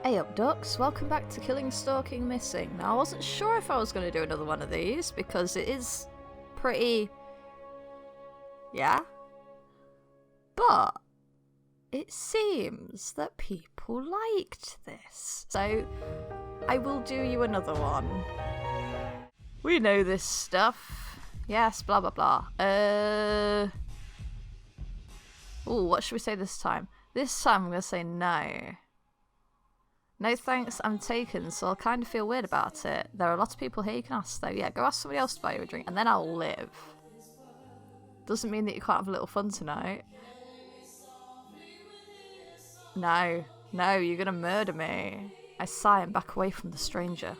Hey up ducks, welcome back to Killing Stalking Missing. Now I wasn't sure if I was going to do another one of these because it is pretty... yeah? But it seems that people liked this. So I will do you another one. We know this stuff. Yes, blah blah blah. Ooh, what should we say this time? This time I'm going to say no. No thanks, I'm taken, so I'll kind of feel weird about it. There are a lot of people here you can ask though. Yeah, go ask somebody else to buy you a drink and then I'll live. Doesn't mean that you can't have a little fun tonight. No, you're gonna murder me. I sigh and back away from the stranger.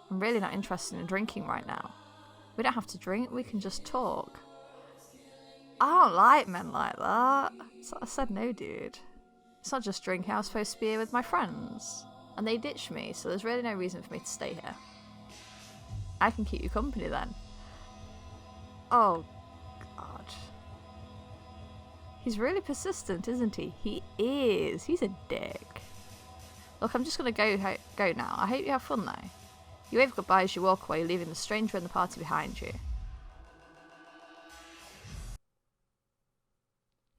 I'm really not interested in drinking right now. We don't have to drink, we can just talk. I don't like men like that. So I said no, dude. It's not just drinking, I was supposed to be here with my friends. And they ditched me, so there's really no reason for me to stay here. I can keep you company then. Oh, God. He's really persistent, isn't he? He is. He's a dick. Look, I'm just going to go now. I hope you have fun though. You wave goodbye as you walk away, leaving the stranger and the party behind you.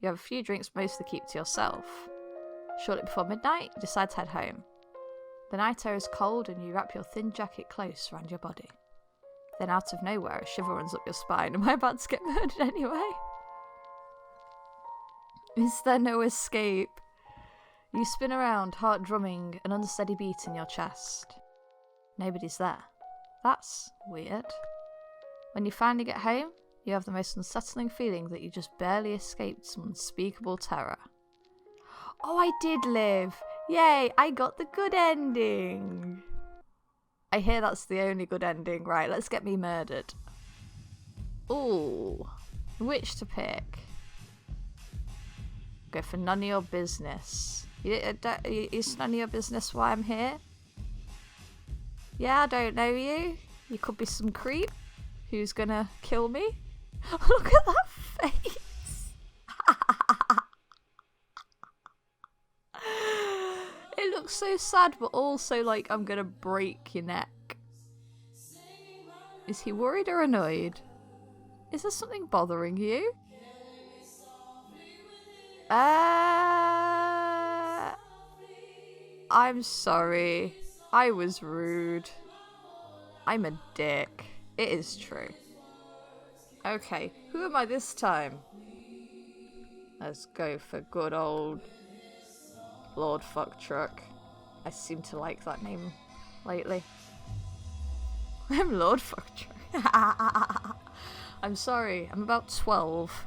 You have a few drinks, mostly keep to yourself. Shortly before midnight, you decide to head home. The night air is cold and you wrap your thin jacket close around your body. Then out of nowhere, a shiver runs up your spine. Am I about to get murdered anyway? Is there no escape? You spin around, heart drumming, an unsteady beat in your chest. Nobody's there. That's weird. When you finally get home, you have the most unsettling feeling that you just barely escaped some unspeakable terror. Oh, I did live! Yay, I got the good ending! I hear that's the only good ending. Right, let's get me murdered. Ooh, which to pick? Go for none of your business. It's none of your business why I'm here? Yeah, I don't know you. You could be some creep who's gonna kill me. Look at that face! It looks so sad, but also like I'm gonna break your neck. Is he worried or annoyed? Is there something bothering you? I'm sorry. I was rude. I'm a dick. It is true. Okay, who am I this time? Let's go for good old Lord Fuck Truck. I seem to like that name lately. I'm Lord Fuck Truck. I'm sorry, I'm about 12.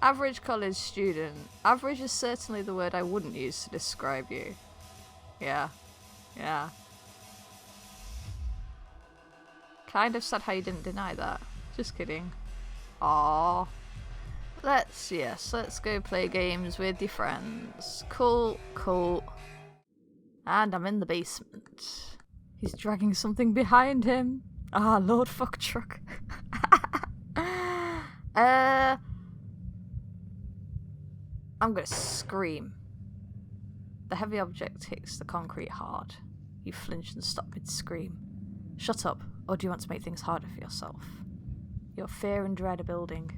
Average college student. Average is certainly the word I wouldn't use to describe you. Yeah. Kind of sad how you didn't deny that. Just kidding. Aww. Let's go play games with your friends. Cool. And I'm in the basement. He's dragging something behind him. Ah, Lord Fuck Truck. I'm gonna scream. The heavy object hits the concrete hard. You flinch and stop mid-scream. Shut up, or do you want to make things harder for yourself? Your fear and dread are building.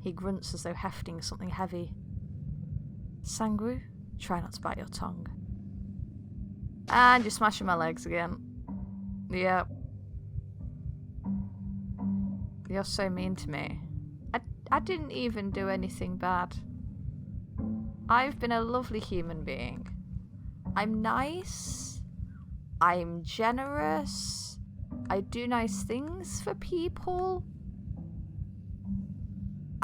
He grunts as though hefting something heavy. SANGWOO, try not to bite your tongue. And you're smashing my legs again. Yep. You're so mean to me. I didn't even do anything bad. I've been a lovely human being. I'm nice. I'm generous. I do nice things for people.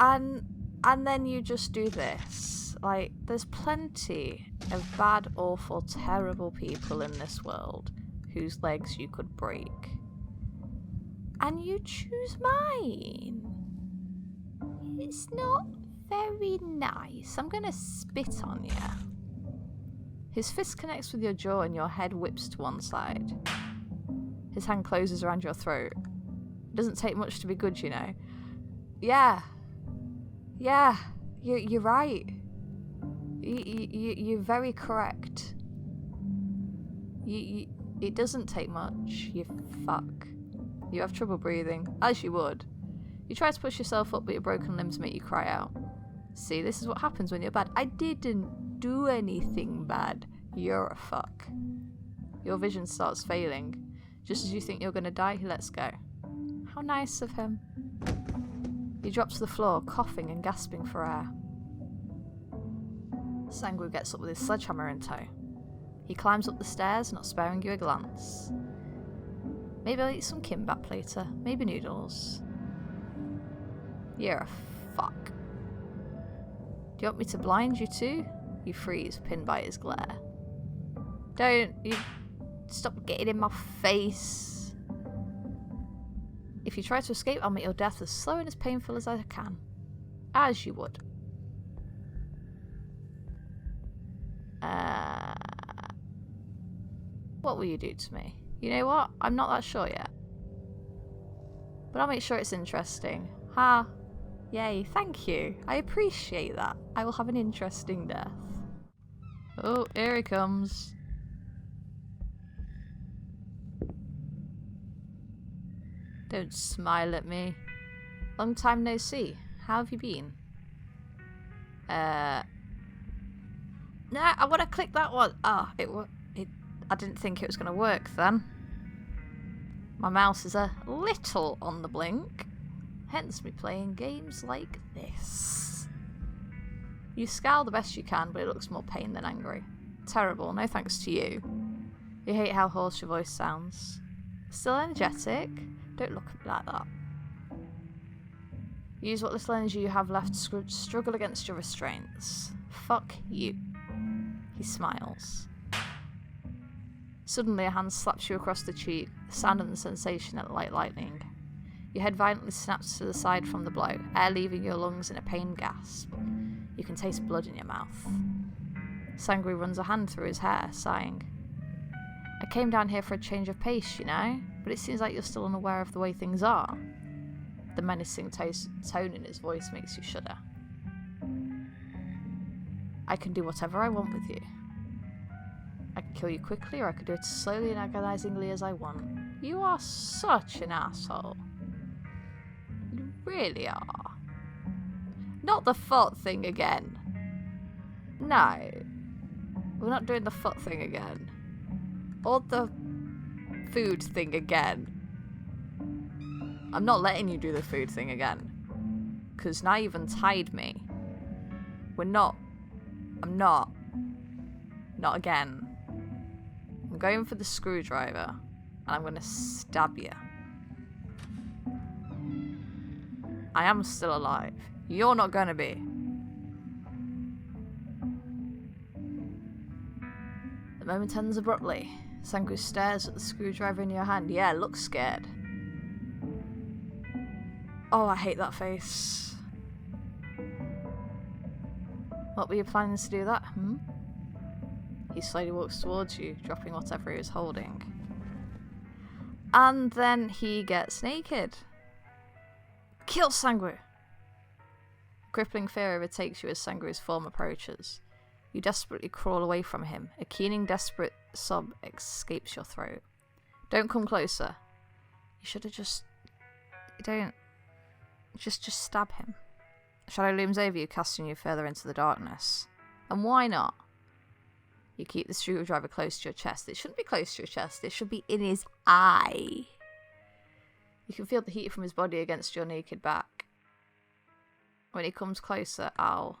And then you just do this. Like, there's plenty of bad, awful, terrible people in this world whose legs you could break. And you choose mine. It's not very nice. I'm gonna spit on you. His fist connects with your jaw and your head whips to one side. His hand closes around your throat. It doesn't take much to be good, you know. Yeah, you're right. You're very correct. It doesn't take much, you fuck. You have trouble breathing, as you would. You try to push yourself up, but your broken limbs make you cry out. See, this is what happens when you're bad. I didn't do anything bad. You're a fuck. Your vision starts failing. Just as you think you're gonna die, he lets go. How nice of him. He drops to the floor, coughing and gasping for air. SANGWOO gets up with his sledgehammer in tow. He climbs up the stairs, not sparing you a glance. Maybe I'll eat some kimbap later. Maybe noodles. You're a fuck. Do you want me to blind you too? You freeze, pinned by his glare. Don't you stop getting in my face. If you try to escape, I'll make your death as slow and as painful as I can. As you would. What will you do to me? You know what? I'm not that sure yet. But I'll make sure it's interesting. Ha! Yay, thank you. I appreciate that. I will have an interesting death. Oh, here he comes. Don't smile at me. Long time no see. How have you been? Nah, I want to click that one. Ah, I didn't think it was going to work then. My mouse is a little on the blink. Hence me playing games like this. You scowl the best you can, but it looks more pain than angry. Terrible, no thanks to you. You hate how hoarse your voice sounds. Still energetic? Don't look at me like that. Use what little energy you have left to struggle against your restraints. Fuck you. He smiles. Suddenly a hand slaps you across the cheek, the sound and the sensation like lightning. Your head violently snaps to the side from the blow, air leaving your lungs in a pained gasp. You can taste blood in your mouth. SANGWOO runs a hand through his hair, sighing. I came down here for a change of pace, you know, but it seems like you're still unaware of the way things are. The menacing tone in his voice makes you shudder. I can do whatever I want with you. I can kill you quickly, or I can do it as slowly and agonizingly as I want. You are such an asshole. You really are. Not the foot thing again. No. We're not doing the foot thing again. Or the food thing again. I'm not letting you do the food thing again. Because now you've untied me. I'm not. Not again. I'm going for the screwdriver. And I'm going to stab you. I am still alive. You're not going to be. The moment ends abruptly. SANGWOO stares at the screwdriver in your hand. Yeah, looks scared. Oh, I hate that face. What were you planning to do that, He slowly walks towards you, dropping whatever he was holding. And then he gets naked. Kill SANGWOO! Crippling fear overtakes you as SANGWOO's form approaches. You desperately crawl away from him. A keening, desperate sob escapes your throat. Don't come closer. You should have just... Don't... Just stab him. Shadow looms over you, casting you further into the darkness. And why not? You keep the screwdriver close to your chest. It shouldn't be close to your chest. It should be in his eye. You can feel the heat from his body against your naked back. When he comes closer, Are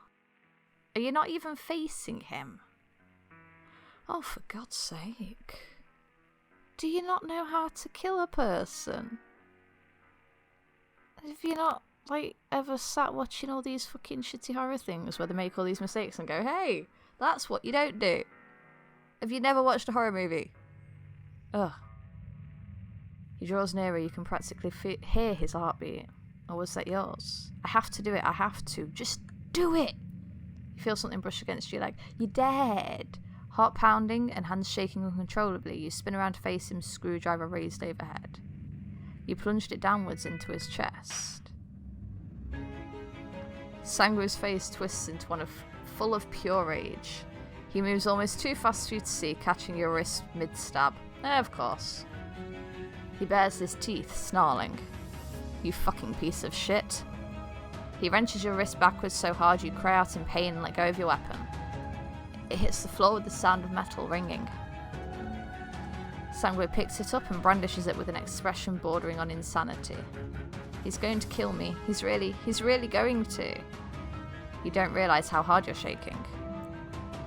you not even facing him? Oh, for God's sake. Do you not know how to kill a person? Have you not, ever sat watching all these fucking shitty horror things where they make all these mistakes and go, hey, that's what you don't do? Have you never watched a horror movie? Ugh. He draws nearer, you can practically hear his heartbeat. Or was that yours? I have to do it, I have to. Just do it! You feel something brush against your leg. You're dead! Heart pounding and hands shaking uncontrollably, you spin around to face him, screwdriver raised overhead. You plunged it downwards into his chest. SANGWOO's face twists into one of full of pure rage. He moves almost too fast for you to see, catching your wrist mid-stab. Of course. He bares his teeth, snarling. You fucking piece of shit. He wrenches your wrist backwards so hard you cry out in pain and let go of your weapon. It hits the floor with the sound of metal ringing. SANGWOO picks it up and brandishes it with an expression bordering on insanity. He's going to kill me. He's really going to. You don't realise how hard you're shaking.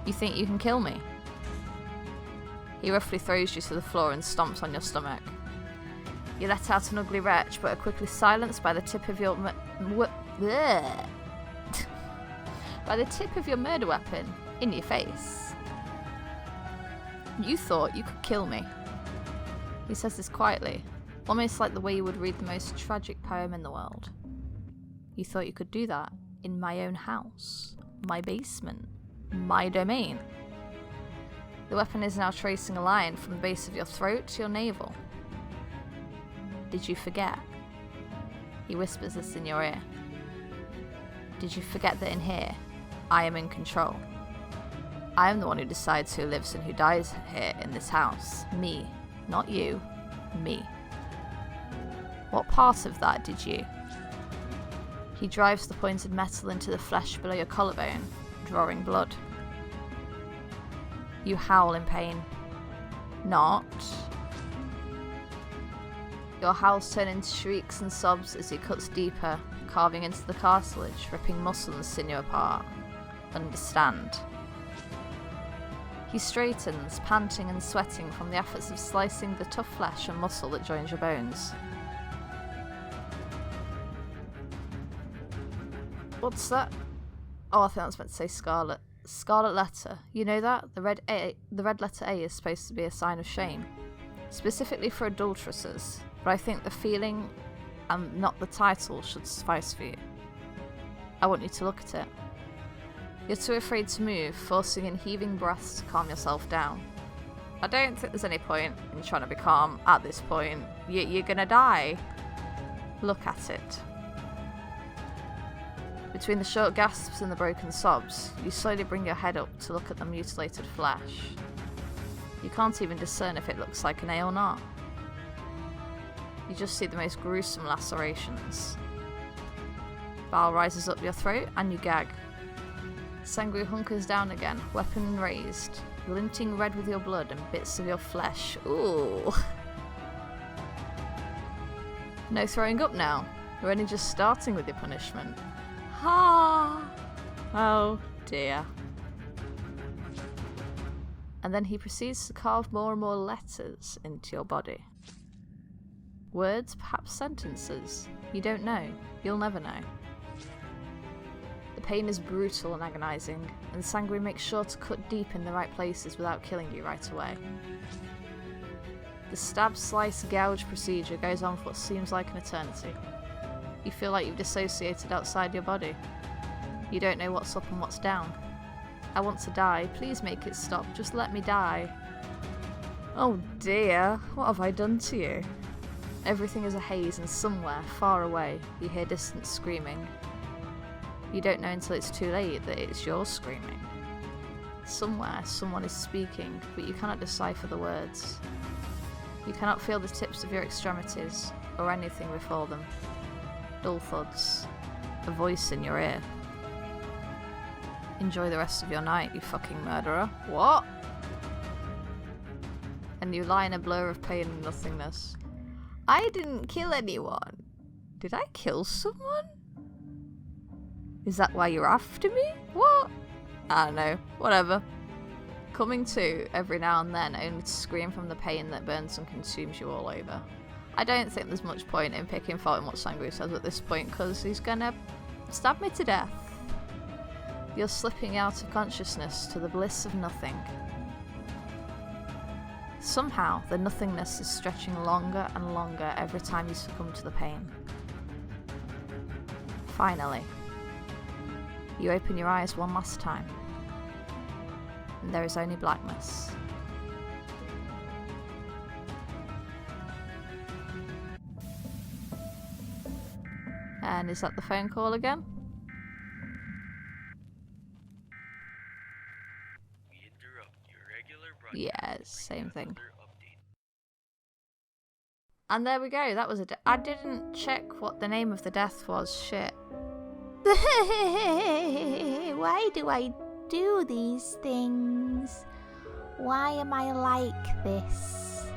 You think you can kill me? He roughly throws you to the floor and stomps on your stomach. You let out an ugly retch, but are quickly silenced by the tip of your by the tip of your murder weapon in your face. You thought you could kill me. He says this quietly, almost like the way you would read the most tragic poem in the world. You thought you could do that in my own house, my basement, my domain. The weapon is now tracing a line from the base of your throat to your navel. Did you forget? He whispers this in your ear. Did you forget that in here, I am in control? I am the one who decides who lives and who dies here in this house. Me. Not you. Me. What part of that did you? He drives the pointed metal into the flesh below your collarbone, drawing blood. You howl in pain. Not. Your howls turn into shrieks and sobs as he cuts deeper, carving into the cartilage, ripping muscle and sinew apart. Understand. He straightens, panting and sweating from the efforts of slicing the tough flesh and muscle that joins your bones. What's that? Oh, I think that's meant to say scarlet. Scarlet letter. You know that? The red letter A is supposed to be a sign of shame. Specifically for adulteresses. But I think the feeling and not the title should suffice for you. I want you to look at it. You're too afraid to move, forcing in heaving breaths to calm yourself down. I don't think there's any point in trying to be calm at this point. You're gonna die. Look at it. Between the short gasps and the broken sobs, you slowly bring your head up to look at the mutilated flesh. You can't even discern if it looks like an A or not. You just see the most gruesome lacerations. Bile rises up your throat and you gag. SANGWOO hunkers down again, weapon raised, glinting red with your blood and bits of your flesh. Ooh. No throwing up now. You're only just starting with your punishment. Ha! Oh dear. And then he proceeds to carve more and more letters into your body. Words, perhaps sentences. You don't know. You'll never know. The pain is brutal and agonising, and SANGWOO makes sure to cut deep in the right places without killing you right away. The stab, slice, gouge procedure goes on for what seems like an eternity. You feel like you've dissociated outside your body. You don't know what's up and what's down. I want to die. Please make it stop. Just let me die. Oh dear, what have I done to you? Everything is a haze, and somewhere, far away, you hear distant screaming. You don't know until it's too late that it's your screaming. Somewhere, someone is speaking, but you cannot decipher the words. You cannot feel the tips of your extremities, or anything before them. Dull thuds. A voice in your ear. Enjoy the rest of your night, you fucking murderer. What? And you lie in a blur of pain and nothingness. I didn't kill anyone. Did I kill someone? Is that why you're after me? What? I don't know. Whatever. Coming to every now and then, only to scream from the pain that burns and consumes you all over. I don't think there's much point in picking fault in what SANGWOO says at this point, because he's gonna stab me to death. You're slipping out of consciousness to the bliss of nothing. Somehow, the nothingness is stretching longer and longer every time you succumb to the pain. Finally, you open your eyes one last time, and there is only blackness. And is that the phone call again? Yeah, same thing. And there we go, that was a I didn't check what the name of the death was, shit. Why do I do these things? Why am I like this?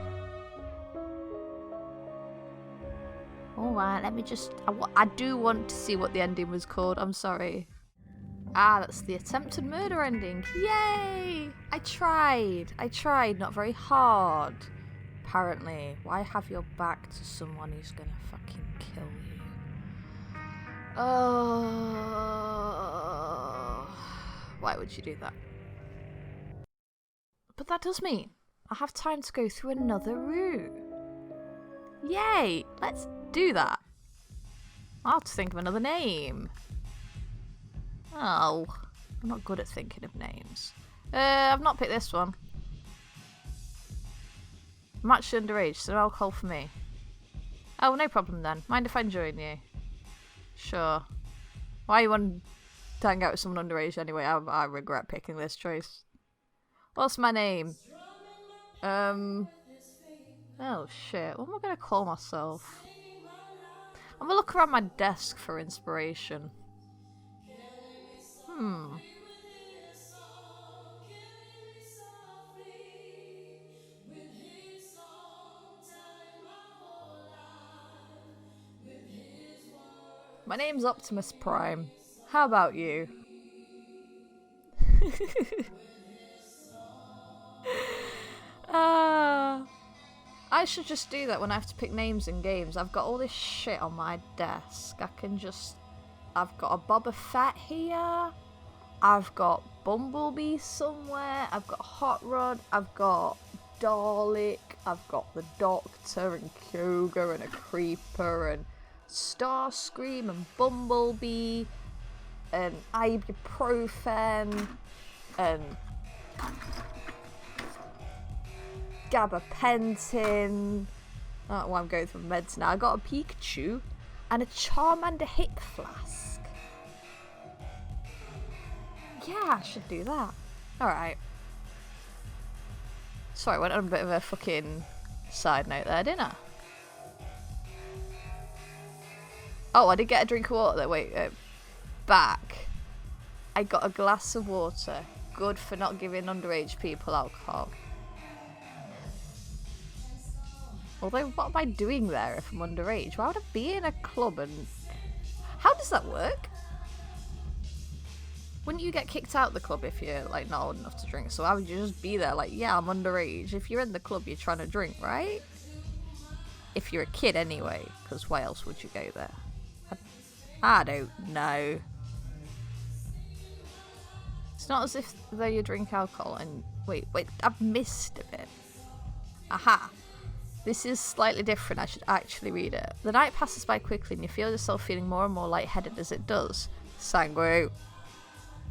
Alright, let me just... I do want to see what the ending was called, I'm sorry. Ah, that's the attempted murder ending. Yay! I tried, not very hard. Apparently. Why have your back to someone who's gonna fucking kill you? Oh, why would you do that? But that does mean I have time to go through another route. Yay! Let's do that. I'll have to think of another name. Oh, I'm not good at thinking of names. I've not picked this one. I'm actually underage, so no alcohol for me. Oh, no problem then. Mind if I join you? Sure. Why you want to hang out with someone underage anyway? I regret picking this choice. What's my name? Oh shit. What am I gonna call myself? I'm gonna look around my desk for inspiration. My name's Optimus Prime. How about you? I should just do that when I have to pick names in games. I've got all this shit on my desk. I've got a Boba Fett here. I've got Bumblebee somewhere. I've got Hot Rod. I've got Dalek. I've got the Doctor and Koogi and a Creeper and Starscream and Bumblebee and ibuprofen and gabapentin. Oh, well, I'm going through meds now. I got a Pikachu and a Charmander Hick Flask. Yeah, I should do that. Alright. Sorry, I went on a bit of a fucking side note there, didn't I? Oh, I did get a drink of water though. Wait, back. I got a glass of water. Good for not giving underage people alcohol. Although, what am I doing there if I'm underage? Why would I be in a club and... How does that work? Wouldn't you get kicked out of the club if you're, like, not old enough to drink? So why would you just be there like, yeah, I'm underage? If you're in the club, you're trying to drink, right? If you're a kid anyway, because why else would you go there? I don't know. It's not as if though you drink alcohol and... Wait, I've missed a bit. Aha. This is slightly different, I should actually read it. The night passes by quickly and you feel yourself feeling more and more lightheaded as it does. SANGWOO.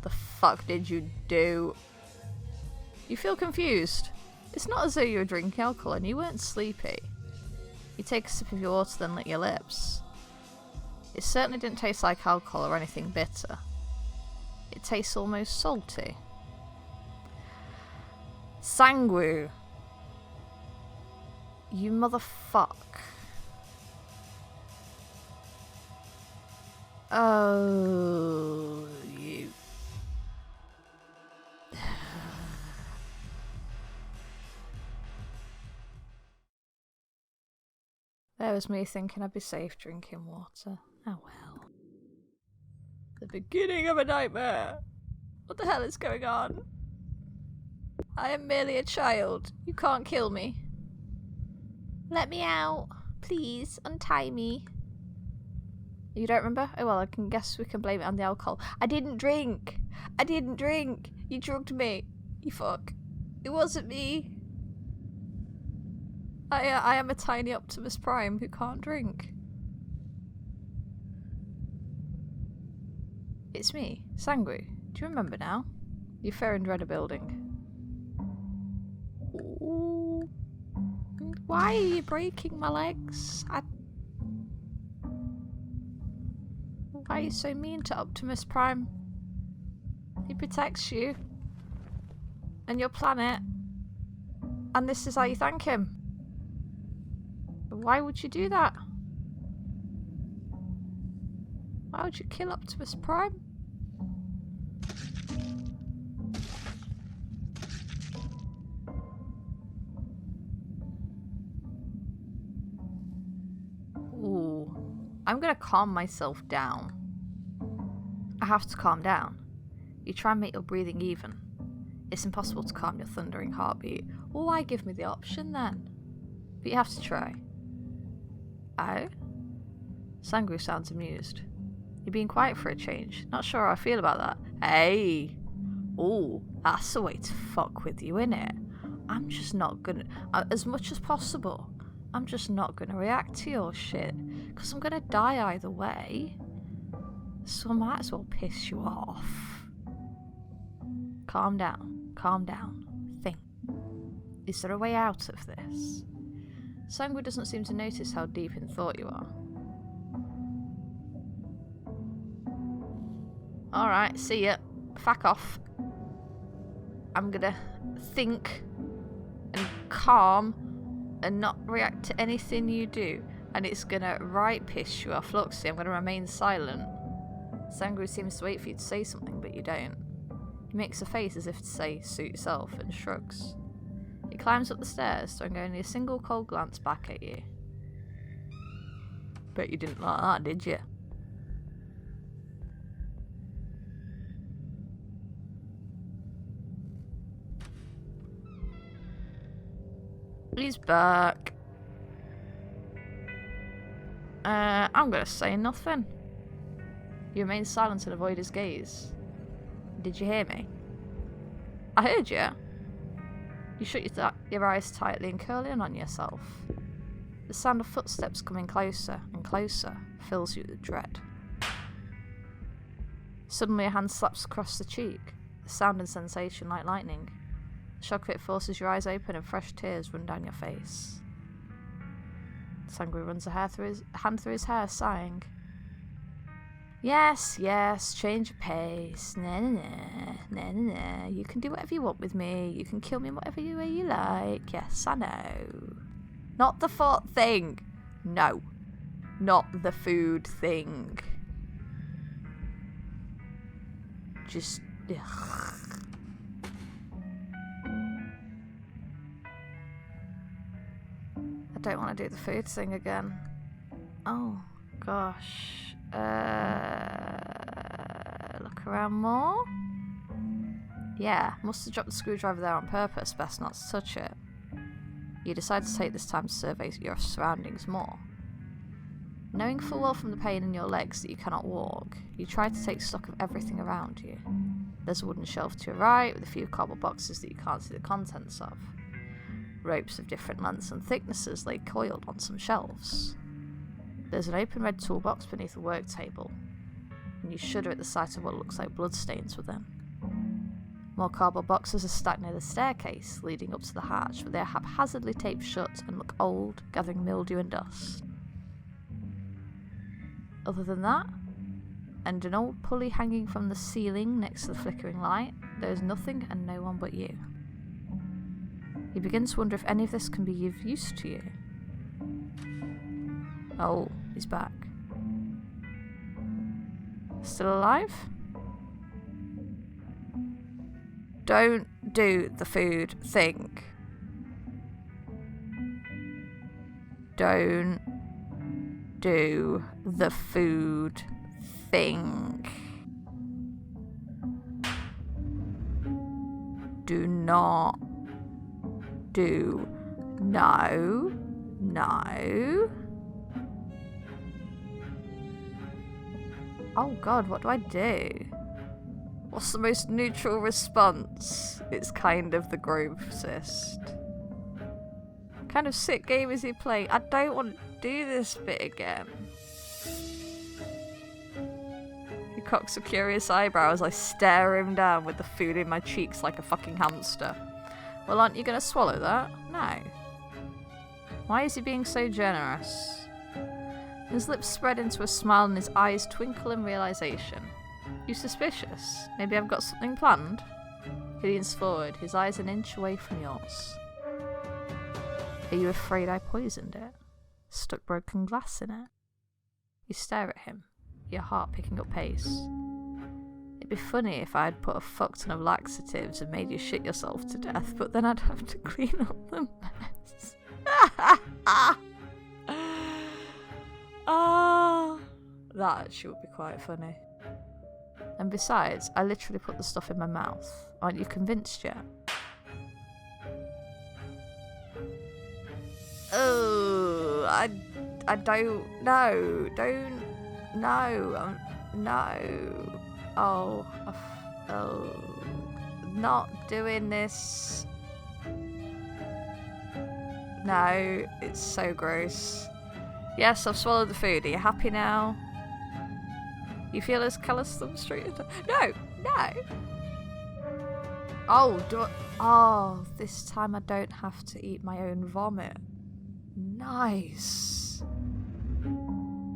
The fuck did you do? You feel confused. It's not as though you were drinking alcohol and you weren't sleepy. You take a sip of your water, then lick your lips. It certainly didn't taste like alcohol or anything bitter. It tastes almost salty. SANGWOO. You motherfuck. Oh, you. There was me thinking I'd be safe drinking water. Oh well. The beginning of a nightmare. What the hell is going on? I am merely a child. You can't kill me. Let me out. Please, untie me. You don't remember? Oh well, I can guess we can blame it on the alcohol. I didn't drink. I didn't drink. You drugged me. You fuck. It wasn't me. I am a tiny Optimus Prime who can't drink. It's me, SANGWOO. Do you remember now? You fair and dread a building. Ooh. Why are you breaking my legs? Why are you so mean to Optimus Prime? He protects you and your planet And this is how you thank him. Why would you do that? Why would you kill Optimus Prime? Ooh. I'm gonna calm myself down. I have to calm down. You try and make your breathing even. It's impossible to calm your thundering heartbeat. Well, why give me the option then? But you have to try. Oh? SANGWOO sounds amused. You're being quiet for a change. Not sure how I feel about that. Hey! Ooh, that's the way to fuck with you, innit? I'm just not gonna... as much as possible, I'm just not gonna react to your shit. Because I'm gonna die either way. So I might as well piss you off. Calm down. Calm down. Think. Is there a way out of this? SANGWOO doesn't seem to notice how deep in thought you are. Alright, see ya. Fuck off. I'm gonna think and calm and not react to anything you do. And it's gonna right piss you off. Look, see, I'm gonna remain silent. SANGWOO seems to wait for you to say something, but you don't. He makes a face as if to say, suit yourself, and shrugs. He climbs up the stairs, throwing only a single cold glance back at you. Bet you didn't like that, did you? He's back. I'm gonna say nothing. You remain silent and avoid his gaze. Did you hear me? I heard you. You shut your eyes tightly and curl in on yourself. The sound of footsteps coming closer and closer fills you with dread. Suddenly a hand slaps across the cheek, the sound and sensation like lightning. The shock of it forces your eyes open and fresh tears run down your face. SANGWOO runs a hand through his hair, sighing. Yes, yes, change your pace. Nah, nah, nah, nah, nah, nah. You can do whatever you want with me. You can kill me in whatever way you like. Yes, I know. Not the foot thing. No. Not the food thing. Just... ugh. I don't want to do the food thing again. Oh, gosh. Look around more? Yeah, must have dropped the screwdriver there on purpose. Best not to touch it. You decide to take this time to survey your surroundings more. Knowing full well from the pain in your legs that you cannot walk, you try to take stock of everything around you. There's a wooden shelf to your right with a few cardboard boxes that you can't see the contents of. Ropes of different lengths and thicknesses lay coiled on some shelves. There's an open red toolbox beneath a work table, and you shudder at the sight of what looks like bloodstains within. More cardboard boxes are stacked near the staircase leading up to the hatch, but they are haphazardly taped shut and look old, gathering mildew and dust. Other than that, and an old pulley hanging from the ceiling next to the flickering light, there is nothing and no one but you. You begin to wonder if any of this can be of use to you. Oh, he's back. Still alive? Don't do the food thing. Don't do the food thing. Do not do. No. No. Oh god, what do I do? What's the most neutral response? It's kind of the grossest. What kind of sick game is he playing? I don't want to do this bit again. He cocks a curious eyebrow as I stare him down with the food in my cheeks like a fucking hamster. Well, aren't you going to swallow that? No. Why is he being so generous? His lips spread into a smile and his eyes twinkle in realization. You suspicious? Maybe I've got something planned? He leans forward, his eyes an inch away from yours. Are you afraid I poisoned it? Stuck broken glass in it? You stare at him, your heart picking up pace. It'd be funny if I'd put a fuck ton of laxatives and made you shit yourself to death, but then I'd have to clean up the mess. Oh, that actually would be quite funny. And besides, I literally put the stuff in my mouth. Aren't you convinced yet? Oh, I don't know. No. Oh, not doing this. No, it's so gross. Yes, I've swallowed the food. Are you happy now? You feel as callous thumb straight? No. Oh, this time I don't have to eat my own vomit. Nice.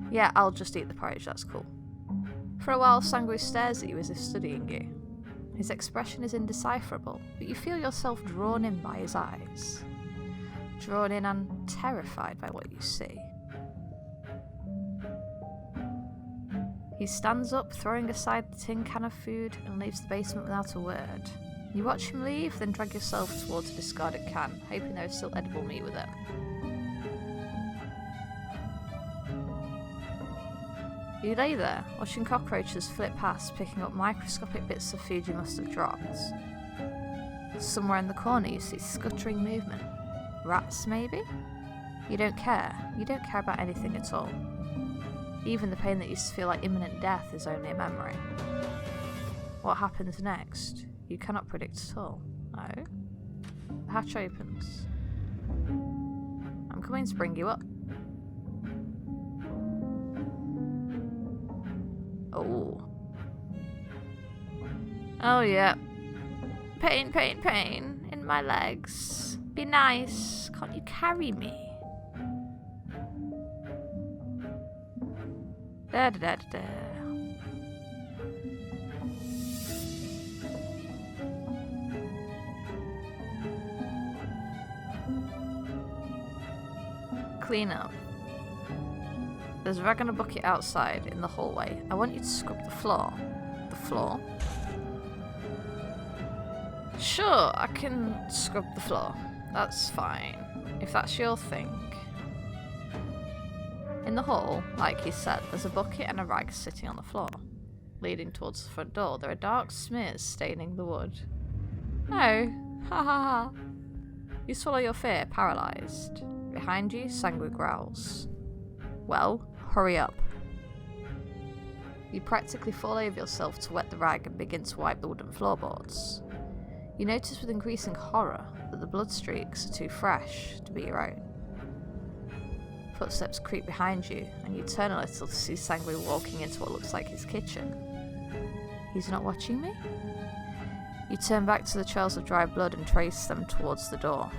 Yeah, I'll just eat the porridge, that's cool. For a while, SANGWOO stares at you as if studying you. His expression is indecipherable, but you feel yourself drawn in by his eyes. Drawn in and terrified by what you see. He stands up, throwing aside the tin can of food, and leaves the basement without a word. You watch him leave, then drag yourself towards a discarded can, hoping there is still edible meat with it. You lay there, watching cockroaches flit past, picking up microscopic bits of food you must have dropped. Somewhere in the corner you see scuttering movement. Rats, maybe? You don't care. You don't care about anything at all. Even the pain that used to feel like imminent death is only a memory. What happens next, you cannot predict at all. Oh? The hatch opens. I'm coming to bring you up. Oh yeah. Pain in my legs. Be nice. Can't you carry me? Da. Clean up. There's a rag and a bucket outside in the hallway. I want you to scrub the floor. The floor? Sure, I can scrub the floor. That's fine. If that's your thing. In the hall, like he said, there's a bucket and a rag sitting on the floor. Leading towards the front door, there are dark smears staining the wood. No. Ha ha ha. You swallow your fear, paralysed. Behind you, SANGWOO growls. Well, hurry up. You practically fall over yourself to wet the rag and begin to wipe the wooden floorboards. You notice with increasing horror that the blood streaks are too fresh to be your own. Footsteps creep behind you, and you turn a little to see SANGWOO walking into what looks like his kitchen. He's not watching me? You turn back to the trails of dry blood and trace them towards the door.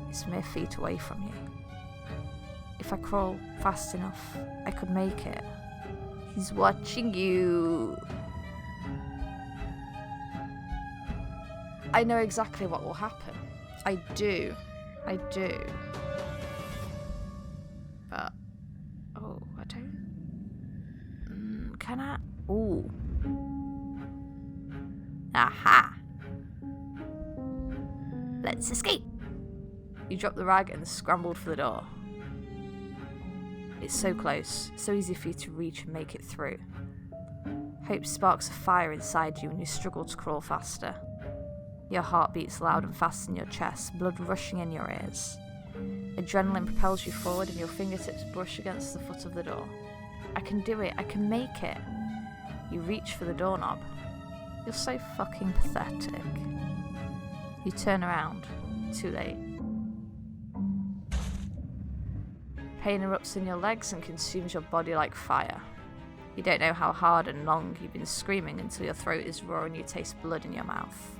It's mere feet away from you. If I crawl fast enough, I could make it. He's watching you. I know exactly what will happen. I do. But, I don't. Can I? Ooh. Aha! Let's escape! You drop the rag and scrambled for the door. It's so close, so easy for you to reach and make it through. Hope sparks a fire inside you and you struggle to crawl faster. Your heart beats loud and fast in your chest, blood rushing in your ears. Adrenaline propels you forward and your fingertips brush against the foot of the door. I can do it, I can make it. You reach for the doorknob. You're so fucking pathetic. You turn around. Too late. Pain erupts in your legs and consumes your body like fire. You don't know how hard and long you've been screaming until your throat is raw and you taste blood in your mouth.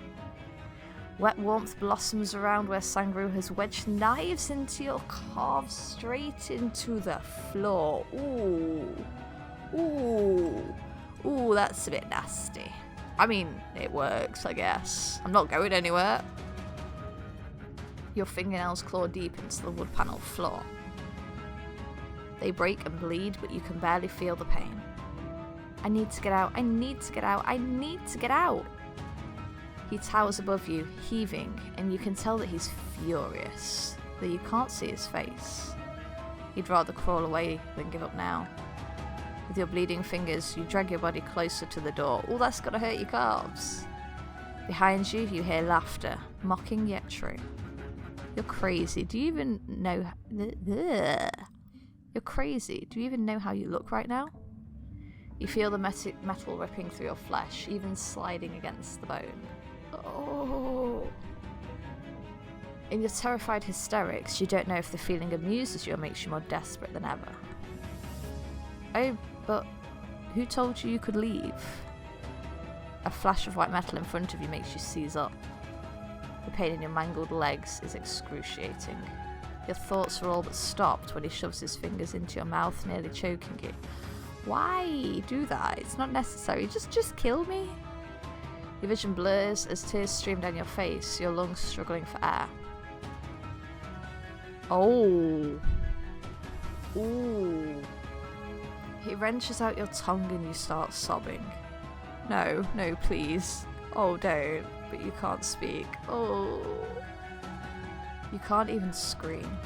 Wet warmth blossoms around where SANGWOO has wedged knives into your calves straight into the floor. Ooh, that's a bit nasty. I mean, it works, I guess. I'm not going anywhere. Your fingernails claw deep into the wood panel floor. They break and bleed, but you can barely feel the pain. I need to get out, I need to get out, I need to get out! He towers above you, heaving, and you can tell that he's furious, though you can't see his face. He'd rather crawl away than give up now. With your bleeding fingers, you drag your body closer to the door. Oh, that's gonna hurt your calves. Behind you, you hear laughter, mocking yet true. You're crazy. Do you even know... You're crazy. Do you even know how you look right now? You feel the metal ripping through your flesh, even sliding against the bone. Oh. In your terrified hysterics, you don't know if the feeling amuses you or makes you more desperate than ever. Oh, but who told you you could leave? A flash of white metal in front of you makes you seize up. The pain in your mangled legs is excruciating. Your thoughts are all but stopped when he shoves his fingers into your mouth, nearly choking you. Why do that? It's not necessary. Just kill me. Your vision blurs as tears stream down your face, your lungs struggling for air. Oh. Ooh. He wrenches out your tongue and you start sobbing. No, please. Oh, don't. But you can't speak. Oh. You can't even scream.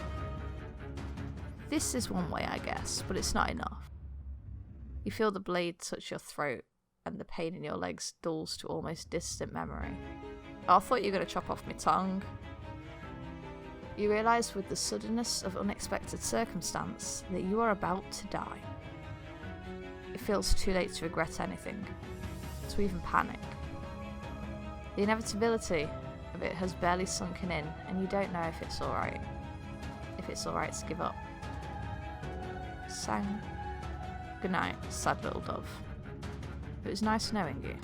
This is one way, I guess, but it's not enough. You feel the blade touch your throat, and the pain in your legs dulls to almost distant memory. Oh, I thought you were going to chop off my tongue. You realise with the suddenness of unexpected circumstance that you are about to die. It feels too late to regret anything, to even panic. The inevitability of it has barely sunken in, and you don't know if it's alright. If it's alright to give up. Sang. Good night, sad little dove. It was nice knowing you.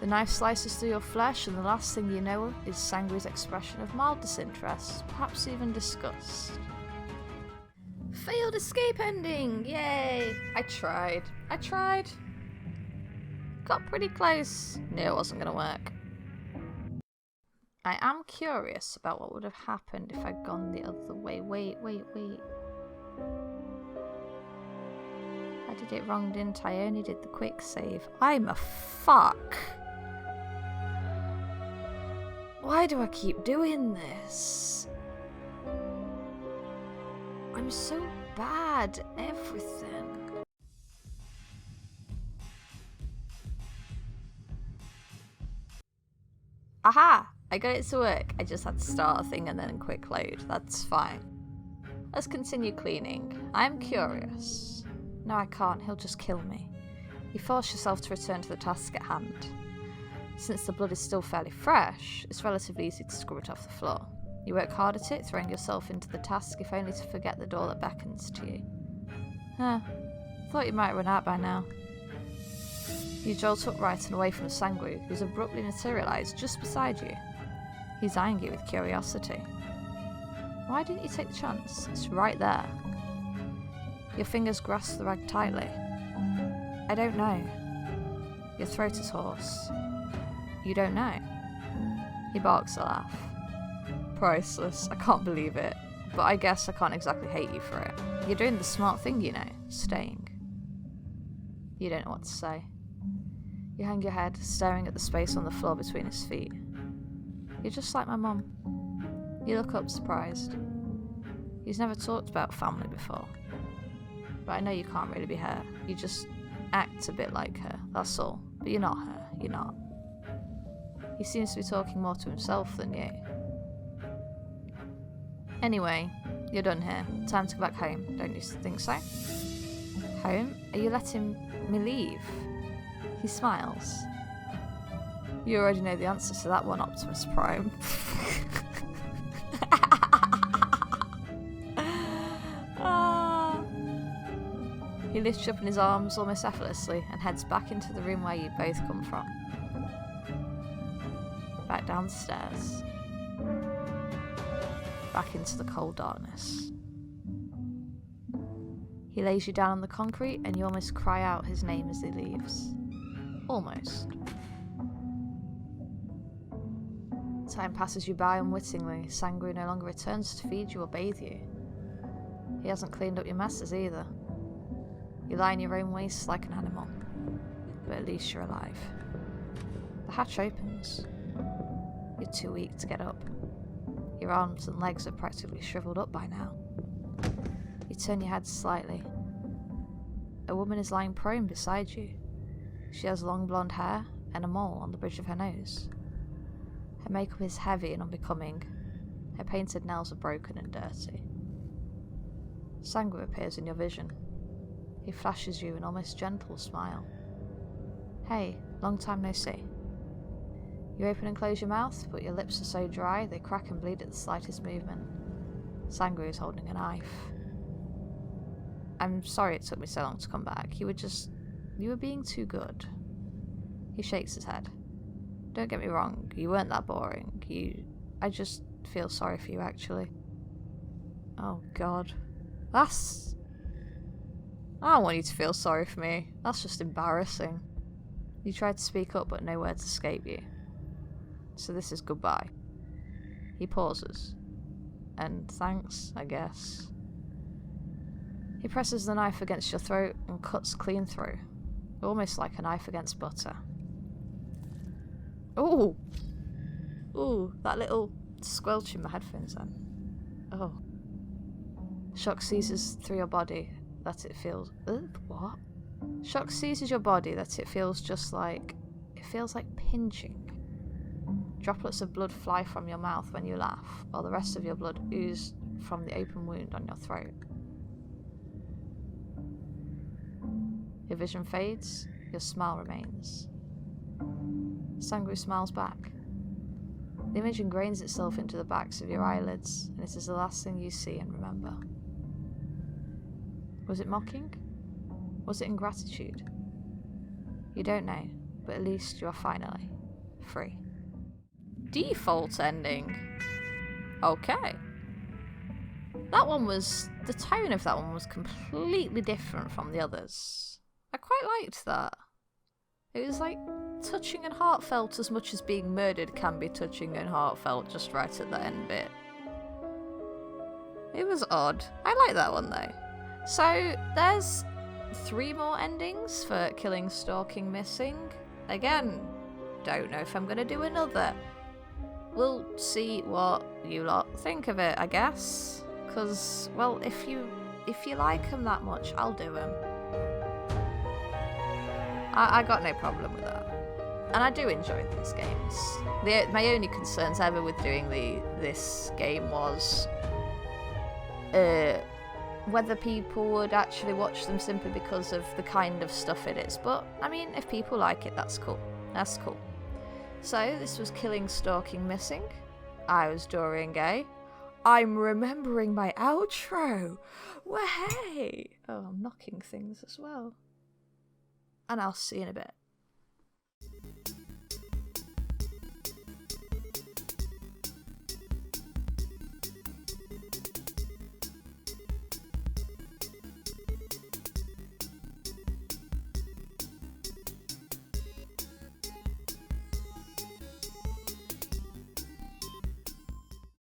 The knife slices through your flesh, and the last thing you know is SANGWOO's expression of mild disinterest, perhaps even disgust. Failed escape ending! Yay! I tried. Got pretty close. Knew it wasn't gonna work. I am curious about what would have happened if I'd gone the other way. Wait. I did it wrong, didn't I? I only did the quick save. I'm a fuck. Why do I keep doing this? I'm so bad at everything. Aha! I got it to work. I just had to start a thing and then quick load. That's fine. Let's continue cleaning. I'm curious. No, I can't. He'll just kill me. You force yourself to return to the task at hand. Since the blood is still fairly fresh, it's relatively easy to scrub it off the floor. You work hard at it, throwing yourself into the task if only to forget the door that beckons to you. Thought you might run out by now. You jolt upright and away from SANGWOO, who's abruptly materialised just beside you. He's eyeing you with curiosity. Why didn't you take the chance? It's right there. Your fingers grasp the rag tightly. I don't know. Your throat is hoarse. You don't know. He barks a laugh. Priceless. I can't believe it. But I guess I can't exactly hate you for it. You're doing the smart thing, you know. Staying. You don't know what to say. You hang your head, staring at the space on the floor between his feet. You're just like my mum. You look up surprised. He's never talked about family before. But I know you can't really be her. You just act a bit like her, that's all. But you're not her, you're not. He seems to be talking more to himself than you. Anyway, you're done here. Time to go back home, don't you think so? Home? Are you letting me leave? He smiles. You already know the answer to that one, Optimus Prime. He lifts you up in his arms almost effortlessly and heads back into the room where you both come from. Back down the stairs. Back into the cold darkness. He lays you down on the concrete and you almost cry out his name as he leaves. Almost. Time passes you by unwittingly. SANGWOO no longer returns to feed you or bathe you. He hasn't cleaned up your messes either. You lie in your own waste like an animal. But at least you're alive. The hatch opens. You're too weak to get up. Your arms and legs are practically shriveled up by now. You turn your head slightly. A woman is lying prone beside you. She has long blonde hair and a mole on the bridge of her nose. Her makeup is heavy and unbecoming. Her painted nails are broken and dirty. SANGWOO appears in your vision. He flashes you an almost gentle smile. Hey, long time no see. You open and close your mouth, but your lips are so dry they crack and bleed at the slightest movement. SANGWOO is holding a knife. I'm sorry it took me so long to come back. You were being too good. He shakes his head. Don't get me wrong, you weren't that boring. I just feel sorry for you, actually. Oh, God. I don't want you to feel sorry for me. That's just embarrassing. You tried to speak up, but no words escape you. So this is goodbye. He pauses. And thanks, I guess. He presses the knife against your throat and cuts clean through, almost like a knife against butter. Ooh! Ooh, that little squelch in my headphones then. Oh. Shock seizes through your body that it feels... what? Shock seizes your body that it feels just like... It feels like pinching. Droplets of blood fly from your mouth when you laugh, while the rest of your blood oozes from the open wound on your throat. Your vision fades, your smile remains. SANGWOO smiles back. The image ingrains itself into the backs of your eyelids, and it is the last thing you see and remember. Was it mocking? Was it ingratitude? You don't know, but at least you are finally free. Default ending. Okay. That one was... The tone of that one was completely different from the others. I quite liked that. It was like touching and heartfelt as much as being murdered can be touching and heartfelt just right at the end bit. It was odd. I like that one though. So there's 3 more endings for Killing Stalking Missing. Again, don't know if I'm going to do another. We'll see what you lot think of it, I guess. Because, well, if you like them that much, I'll do them. I got no problem with that. And I do enjoy these games. My only concerns ever with doing this game was whether people would actually watch them simply because of the kind of stuff it is. But, I mean, if people like it, that's cool. That's cool. So, this was Killing Stalking Missing. I was DorianGayming. I'm remembering my outro. Well, hey! Oh, I'm knocking things as well. And I'll see you in a bit.